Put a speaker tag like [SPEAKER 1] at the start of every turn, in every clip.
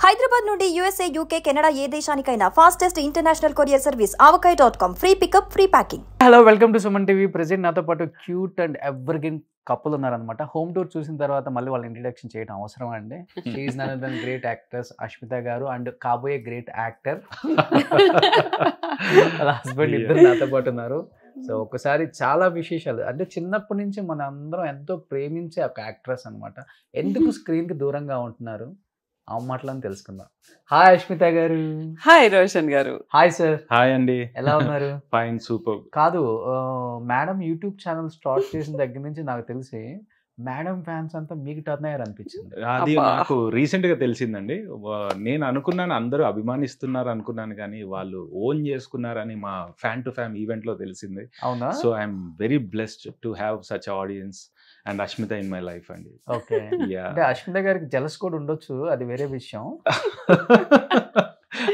[SPEAKER 1] హైదరాబాద్ నుండి USA, UK, Canada ఏ దేశానికైనా fastest international courier service avakai.com. Free pickup, free packing.
[SPEAKER 2] Hello, welcome to Suman TV. Present నాతో పాటు cute and evergreen couple ఉన్నారనమాట. Home tour చూసిన తర్వాత మళ్ళీ వాళ్ళ ఇంట్రడక్షన్ చేయడం అవసరం అండి. She is none other great actress Ashmita గారు అండ్ కాబోయే గ్రేట్ యాక్టర్ వాళ్ళ హస్బెండ్ ఇద్దరు నాతో పాటు ఉన్నారు. సో ఒకసారి చాలా విశేషాలు అంటే చిన్నప్పటి నుంచి మన అందరం ఎంతో ప్రేమించే ఒక యాక్ట్రెస్ అనమాట. ఎందుకు స్క్రీన్ కి దూరంగా ఉంటున్నారు ఆ మాటలను తెలుసుకుందాం. హాయ్ అష్మిత గారు.
[SPEAKER 3] హాయ్ రోషన్ గారు.
[SPEAKER 2] Hi sir.
[SPEAKER 4] హాయ్ అండి.
[SPEAKER 2] ఎలా ఉన్నారు?
[SPEAKER 4] Fine, super.
[SPEAKER 2] కాదు, మేడం యూట్యూబ్ ఛానల్ స్టార్ట్ చేసిన దగ్గర నుంచి నాకు తెలిసి మేడం ఫ్యాన్స్ అంతా మీకు టర్న్ అయ్యారు అనిపించింది.
[SPEAKER 4] అది నాకు రీసెంట్ గా తెలిసిందండి. నేను అనుకున్నాను అందరూ అభిమానిస్తున్నారు అనుకున్నాను, కానీ వాళ్ళు ఓన్ చేసుకున్నారని మా ఫ్యాన్ టు ఫ్యాన్ ఈవెంట్ లో తెలిసింది.
[SPEAKER 2] అవునా?
[SPEAKER 4] So I'm very blessed to have such audience and Ashmita in my life అండి.
[SPEAKER 2] ఓకే. అంటే అష్మిత గారికి జలస్ కూడా ఉండొచ్చు, అది వేరే విషయం.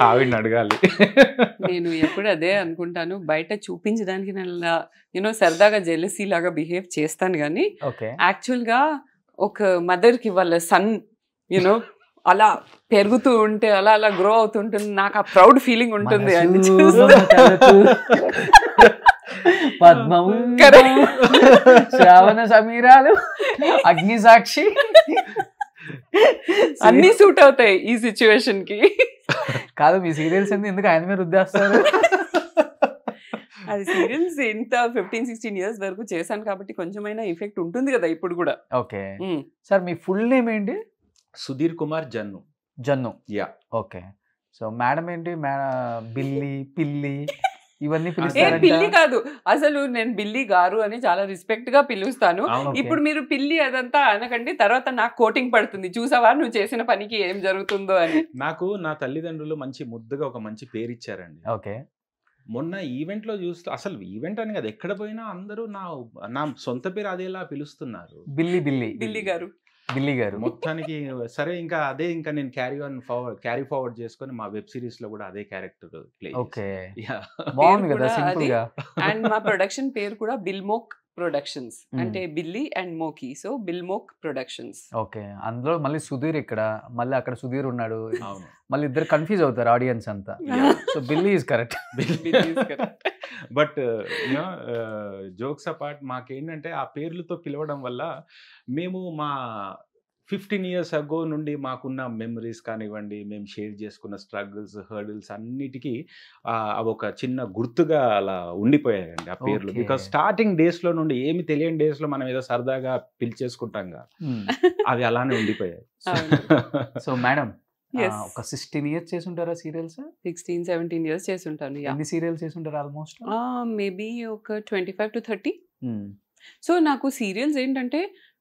[SPEAKER 4] ఆవిడని అడగాలి.
[SPEAKER 3] నేను ఎప్పుడు అదే అనుకుంటాను, బయట చూపించడానికి నేను సరదాగా జెలసీ లాగా బిహేవ్ చేస్తాను, కానీ యాక్చువల్ గా ఒక మదర్ కి వాళ్ళ సన్ యూనో అలా పెరుగుతూ ఉంటే అలా అలా గ్రో అవుతుంటుంది, నాకు ఆ ప్రౌడ్ ఫీలింగ్ ఉంటుంది.
[SPEAKER 2] పద్మము, శ్రావణ సమీరాలు, అగ్ని సాక్షి
[SPEAKER 3] అన్ని సూట్ అవుతాయి ఈ సిచ్యువేషన్ కి.
[SPEAKER 2] కాదు, మీ సీరియల్స్ ఎందుకు ఆయన మీద రుద్దేస్తారు?
[SPEAKER 3] అది సీరియల్స్ ఇంత 15-16 years వరకు చేశాను కాబట్టి కొంచెమైనా ఎఫెక్ట్ ఉంటుంది కదా ఇప్పుడు కూడా.
[SPEAKER 2] ఓకే సార్, మీ ఫుల్ నేమ్ ఏంటి?
[SPEAKER 4] Sudheer Kumar Jannu.
[SPEAKER 2] Jannu.
[SPEAKER 4] Yeah.
[SPEAKER 2] Okay. So madam ఏంటి? బిల్లి, పిల్లి ఇవన్నీ
[SPEAKER 3] పిల్లి కాదు, అసలు నేను బిల్లి గారు అని చాలా రెస్పెక్ట్ గా పిలుస్తాను. ఇప్పుడు మీరు పిల్లి అదంతా అనకండి, తర్వాత నాకు కోటింగ్ పడుతుంది, చూసావా నువ్వు చేసిన పనికి ఏం జరుగుతుందో అని.
[SPEAKER 4] నాకు నా తల్లిదండ్రులు మంచి ముద్దుగా ఒక మంచి పేరు ఇచ్చారండి.
[SPEAKER 2] ఓకే.
[SPEAKER 4] మొన్న ఈవెంట్ లో చూస్తూ, అసలు ఈవెంట్ అని కదా, ఎక్కడ పోయినా అందరూ నా సొంత పేరు అదేలా పిలుస్తున్నారు,
[SPEAKER 2] బిల్లి బిల్లి
[SPEAKER 3] బిల్లి గారు,
[SPEAKER 2] బిల్లి గారు.
[SPEAKER 4] మొత్తానికి సరే, ఇంకా అదే ఇంకా నేను క్యారీ ఫార్వర్డ్ చేసుకొని మా వెబ్ సిరీస్ లో కూడా అదే క్యారెక్టర్ ప్లే.
[SPEAKER 2] ఓకే, బాగుంది కదా, సింపుల్ గా.
[SPEAKER 3] అండ్ మా ప్రొడక్షన్ పేరు కూడా బిల్మోక్ ప్రొడక్షన్స్, అంటే బిల్లి అండ్ మోకి, సో బిల్మోక్ ప్రొడక్షన్స్.
[SPEAKER 2] ఓకే. అందులో మళ్ళీ సుధీర్ ఇక్కడ, మళ్ళీ అక్కడ సుధీర్ ఉన్నాడు, మళ్ళీ ఇద్దరు కన్ఫ్యూజ్ అవుతారు ఆడియన్స్ అంతా. సో బిల్లి is correct.
[SPEAKER 4] But jokes apart, మాకేంటంటే ఆ పేర్లతో పిలవడం వల్ల మేము మా 15 years అగో నుండి మాకున్న మెమరీస్ కానివ్వండి, మేము షేర్ చేసుకున్న స్ట్రగుల్స్, హర్డిల్స్ అన్నిటికీ అవి ఒక చిన్న గుర్తుగా అలా ఉండిపోయాయండి ఆ పేర్లు. బికాస్ స్టార్టింగ్ డేస్ లో నుండి ఏమి తెలియని డేస్ లో మనం ఏదో సరదాగా పిలిచేసుకుంటాం, అవి అలానే ఉండిపోయాయి.
[SPEAKER 2] సో మేడం ఒక 16 years చేసి ఉంటారా సీరియల్స్?
[SPEAKER 3] 16-17 years చేసి ఉంటాను.
[SPEAKER 2] ఎన్ని సీరియల్స్ చేసి ఉంటారు ఆల్మోస్ట్?
[SPEAKER 3] మేబీ ఒక 25 to 30. సో నాకు సీరియల్స్ ఏంటంటే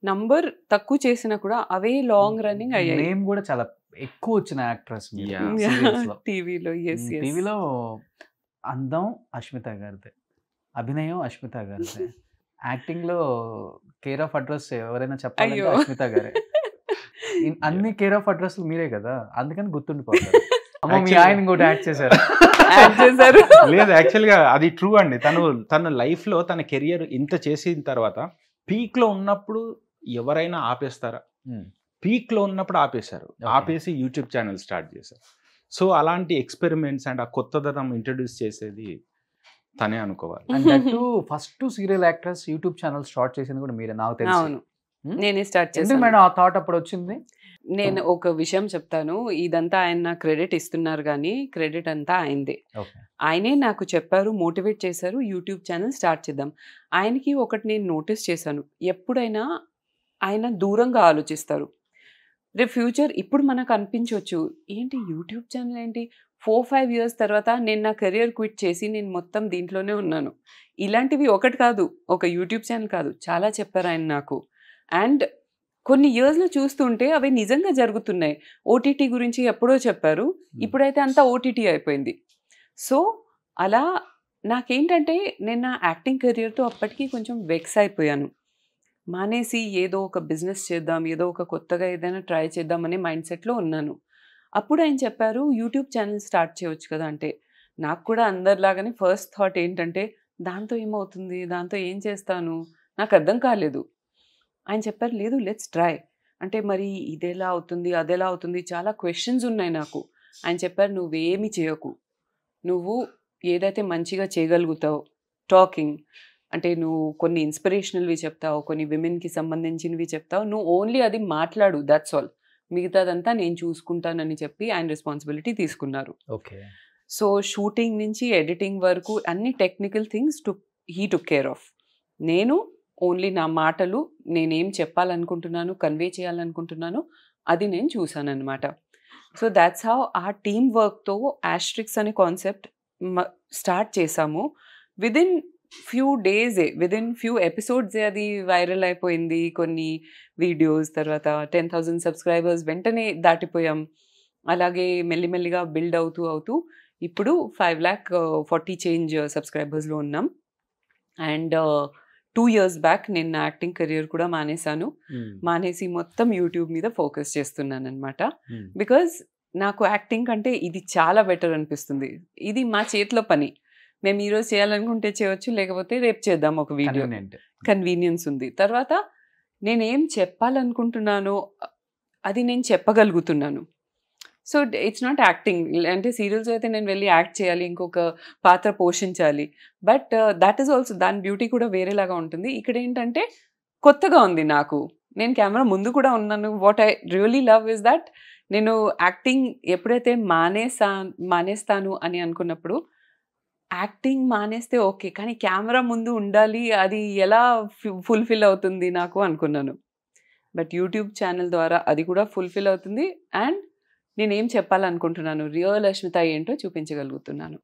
[SPEAKER 3] నంబర్ తక్కువ చేసినా కూడా అవే లాంగ్ రన్నింగ్ అయ్యాయి.
[SPEAKER 2] నేమ్ కూడా చాలా ఎక్కువ వచ్చిన యాక్ట్రెస్
[SPEAKER 3] టీవీలో.
[SPEAKER 2] టీవీలో అందం అష్మిత గారిదే, అభినయం అష్మిత గారిదే, యాక్టింగ్ లో కేర్ ఆఫ్ అడ్రస్ ఎవరైనా చెప్పాలి అష్మిత గారే. అన్ని కేర్ ఆఫ్ అడ్రస్ మీరే కదా, అందుకని గుర్తుండిపోతారు. మీ ఆయన ఇంకోటి యాడ్ చేశారు.
[SPEAKER 4] లేదు, యాక్చువల్ గా అది ట్రూ అండి. తన లైఫ్ లో తన కెరియర్ ఇంత చేసిన తర్వాత పీక్ లో ఉన్నప్పుడు ఎవరైనా ఆపేస్తారా? పీక్ లో ఉన్నప్పుడు ఆపేశారు, ఆపేసి యూట్యూబ్ ఛానల్ స్టార్ట్ చేశారు. సో అలాంటి ఎక్స్పెరిమెంట్స్ అండ్ ఆ కొత్తదనం ఇంట్రడ్యూస్ చేసేది తనే అనుకోవాలి.
[SPEAKER 2] And first serial actress YouTube channel start చేసింది కూడా మీరే, నాకు తెలుసు.
[SPEAKER 3] నేనే స్టార్ట్ చేశాను.
[SPEAKER 2] మేడం ఆ థాట్ అప్పుడు వచ్చింది?
[SPEAKER 3] నేను ఒక విషయం చెప్తాను, ఇదంతా ఆయన క్రెడిట్ ఇస్తున్నారు కానీ క్రెడిట్ అంతా ఆయనదే. ఆయనే నాకు చెప్పారు, మోటివేట్ చేశారు, యూట్యూబ్ ఛానల్ స్టార్ట్ చేద్దాం. ఆయనకి ఒకటి నేను నోటీస్ చేశాను, ఎప్పుడైనా ఆయన దూరంగా ఆలోచిస్తారు. రేపు ఫ్యూచర్ ఇప్పుడు మనకు అనిపించవచ్చు, ఏంటి యూట్యూబ్ ఛానల్ ఏంటి, 4-5 years తర్వాత నేను నా కెరియర్ క్విట్ చేసి నేను మొత్తం దీంట్లోనే ఉన్నాను. ఇలాంటివి ఒకటి కాదు, ఒక యూట్యూబ్ ఛానల్ కాదు, చాలా చెప్పారు ఆయన నాకు. అండ్ కొన్ని ఇయర్స్లో చూస్తుంటే అవి నిజంగా జరుగుతున్నాయి. ఓటీటీ గురించి ఎప్పుడో చెప్పారు, ఇప్పుడైతే అంతా ఓటీటీ అయిపోయింది. సో అలా నాకేంటంటే నేను నా యాక్టింగ్ కెరియర్తో అప్పటికి కొంచెం వెక్స్ అయిపోయాను. మానేసి ఏదో ఒక బిజినెస్ చేద్దాం, ఏదో ఒక కొత్తగా ఏదైనా ట్రై చేద్దాం అనే మైండ్ సెట్లో ఉన్నాను. అప్పుడు ఆయన చెప్పారు యూట్యూబ్ ఛానల్ స్టార్ట్ చేయవచ్చు కదా. అంటే నాకు కూడా అందరిలాగానే ఫస్ట్ థాట్ ఏంటంటే దాంతో ఏమవుతుంది, దాంతో ఏం చేస్తాను, నాకు అర్థం కాలేదు. ఆయన చెప్పారు లేదు లెట్స్ ట్రై. అంటే మరి ఇదెలా అవుతుంది, అదెలా అవుతుంది, చాలా క్వశ్చన్స్ ఉన్నాయి నాకు. ఆయన చెప్పారు, నువ్వేమి చేయకు, నువ్వు ఏదైతే మంచిగా చేయగలుగుతావు, టాకింగ్ అంటే నువ్వు కొన్ని ఇన్స్పిరేషనల్వి చెప్తావు, కొన్ని విమెన్కి సంబంధించినవి చెప్తావు, నువ్వు ఓన్లీ అది మాట్లాడు, దట్స్ ఆల్, మిగతాదంతా నేను చూసుకుంటానని చెప్పి ఆయన రెస్పాన్సిబిలిటీ తీసుకున్నారు.
[SPEAKER 2] ఓకే.
[SPEAKER 3] సో షూటింగ్ నుంచి ఎడిటింగ్ వరకు అన్ని technical things he took care of. నేను ఓన్లీ నా మాటలు, నేనేం చెప్పాలనుకుంటున్నాను, కన్వే చేయాలనుకుంటున్నాను, అది నేను చూసాను అనమాట. సో దాట్స్ హౌ ఆ టీమ్ వర్క్తో యాస్ట్రిక్స్ అనే కాన్సెప్ట్ స్టార్ట్ చేసాము. విదిన్ ఫ్యూ డేసే, విదిన్ ఫ్యూ ఎపిసోడ్సే అది వైరల్ అయిపోయింది. కొన్ని వీడియోస్, తర్వాత 10,000 సబ్స్క్రైబర్స్ వెంటనే దాటిపోయాం. అలాగే మెల్లిమెల్లిగా బిల్డ్ అవుతూ ఇప్పుడు 5,40,000 చేంజ్ సబ్స్క్రైబర్స్లో ఉన్నాం. అండ్ 2 years బ్యాక్ నేను నా యాక్టింగ్ కెరియర్ కూడా మానేశాను. మానేసి మొత్తం యూట్యూబ్ మీద ఫోకస్ చేస్తున్నాను అనమాట. బికాజ్ నాకు యాక్టింగ్ కంటే ఇది చాలా బెటర్ అనిపిస్తుంది. ఇది మా చేతిలో పని, మేము ఈరోజు చేయాలనుకుంటే చేయవచ్చు, లేకపోతే రేపు చేద్దాం ఒక వీడియో, కన్వీనియన్స్ ఉంది. తర్వాత నేనేం చెప్పాలనుకుంటున్నానో అది నేను చెప్పగలుగుతున్నాను. So it's not acting. అంటే సీరియల్స్ అయితే నేను వెళ్ళి యాక్ట్ చేయాలి, ఇంకొక పాత్ర పోషించాలి, బట్ దట్ ఈస్ ఆల్సో, దాని బ్యూటీ కూడా వేరేలాగా ఉంటుంది. ఇక్కడ ఏంటంటే కొత్తగా ఉంది నాకు, నేను కెమెరా ముందు కూడా ఉన్నాను. What I really love is that నేను యాక్టింగ్ ఎప్పుడైతే మానేస్తాను అని అనుకున్నప్పుడు, యాక్టింగ్ మానేస్తే ఓకే, కానీ కెమెరా ముందు ఉండాలి, అది ఎలా ఫుల్ఫిల్ అవుతుంది నాకు అనుకున్నాను. బట్ యూట్యూబ్ ఛానల్ ద్వారా అది కూడా ఫుల్ఫిల్ అవుతుంది. అండ్ నేనేం చెప్పాలనుకుంటున్నాను, రియల్ అష్మిత ఏంటో చూపించగలుగుతున్నాను.